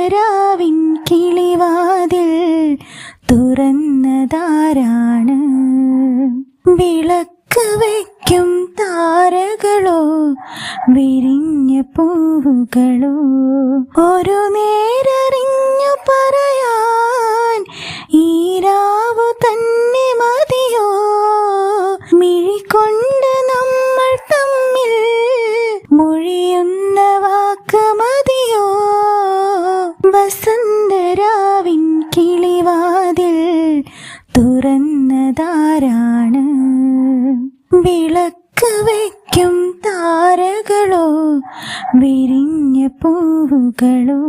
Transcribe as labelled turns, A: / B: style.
A: വസന്തരാവിൻ കിളിവാതിൽ തുറന്നതാരാണ്? വിളക്ക് വയ്ക്കും താരകളോ വിരിഞ്ഞ പൂവുകളോ? ഒരു നേരറിഞ്ഞു പറയാൻ ഈ രാവു തന്നെ മതിയോ? മിഴികൊണ്ട് നമ്മൾ തമ്മിൽ മൊഴിയുന്ന വാക്ക് മതിയോ? വസന്തരാവിൻ കിളിവാതിൽ തുറന്നതാരാണ്? വിളക്ക് വയ്ക്കും താരകളോ വിരിഞ്ഞ പൂവുകളോ?